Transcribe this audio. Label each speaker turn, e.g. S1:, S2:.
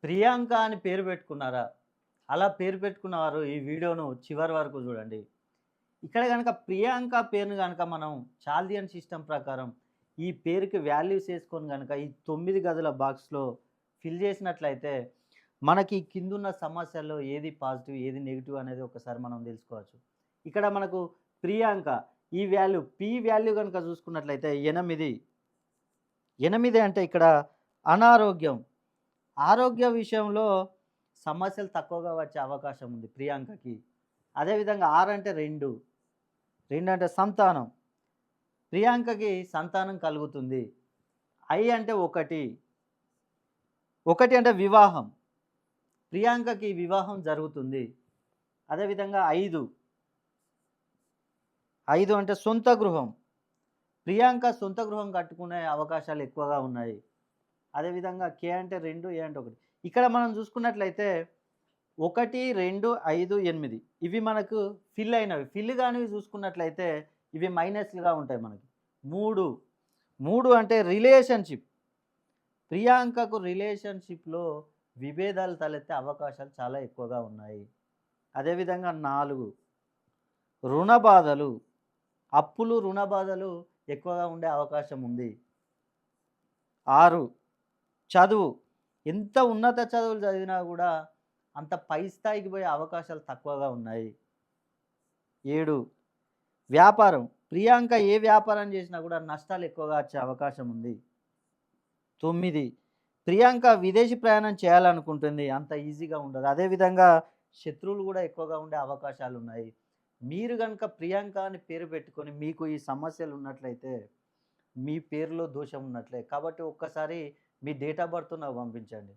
S1: ప్రియాంక అని పేరు పెట్టుకున్నారా? అలా పేరు పెట్టుకున్నవారు ఈ వీడియోను చివరి వరకు చూడండి. ఇక్కడ గనక ప్రియాంక పేరుని గనక మనం చాల్దియన్ సిస్టమ్ ప్రకారం ఈ పేరుకి వాల్యూస్ యేసుకొని గనక ఈ 9 గదుల బాక్స్‌లో ఫిల్ చేసినట్లయితే మనకి కిందున్న సమస్యల్లో ఏది పాజిటివ్, ఏది నెగెటివ్ అనేది ఒకసారి మనం తెలుసుకోవచ్చు. ఇక్కడ మనకు ప్రియాంక ఈ వాల్యూ వాల్యూ గనక చూసుకున్నట్లయితే 8. 8 అంటే ఇక్కడ అనారోగ్యం. ఆరోగ్య విషయంలో సమస్యలు తక్కువగా వచ్చే అవకాశం ఉంది ప్రియాంకకి. అదేవిధంగా 6 అంటే 2. 2 అంటే సంతానం. ప్రియాంకకి సంతానం కలుగుతుంది. ఐ అంటే 1. 1 అంటే వివాహం. ప్రియాంకకి వివాహం జరుగుతుంది. అదేవిధంగా 5. 5 అంటే సొంత గృహం. ప్రియాంక సొంత గృహం కట్టుకునే అవకాశాలు ఎక్కువగా ఉన్నాయి. అదేవిధంగా కే అంటే 2, ఏ అంటే 1. ఇక్కడ మనం చూసుకున్నట్లయితే 1, 2, 5, 8 ఇవి మనకు ఫిల్ అయినవి. ఫిల్ కానివి చూసుకున్నట్లయితే ఇవి మైనస్లుగా ఉంటాయి మనకి. 3 అంటే రిలేషన్‌షిప్. ప్రియాంకకు రిలేషన్‌షిప్‌లో విభేదాలు తలెత్తే అవకాశాలు చాలా ఎక్కువగా ఉన్నాయి. అదేవిధంగా 4 రుణ బాధలు. అప్పులు, రుణ బాధలు ఎక్కువగా ఉండే అవకాశం ఉంది. 6 చదువు. ఎంత ఉన్నత చదువులు చదివినా కూడా అంత పై స్థాయికి పోయే అవకాశాలు తక్కువగా ఉన్నాయి. 7 వ్యాపారం. ప్రియాంక ఏ వ్యాపారం చేసినా కూడా నష్టాలు ఎక్కువగా వచ్చే అవకాశం ఉంది. 9 ప్రియాంక విదేశీ ప్రయాణం చేయాలనుకుంటుంది. అంత ఈజీగా ఉండదు. అదేవిధంగా శత్రువులు కూడా ఎక్కువగా ఉండే అవకాశాలు ఉన్నాయి. మీరు గనుక ప్రియాంక అని పేరు పెట్టుకొని మీకు ఈ సమస్యలు ఉన్నట్లయితే మీ పేరులో దోషం ఉన్నట్లే. కాబట్టి ఒక్కసారి మీ డేట్ ఆఫ్ బర్త్ నాకు పంపించండి.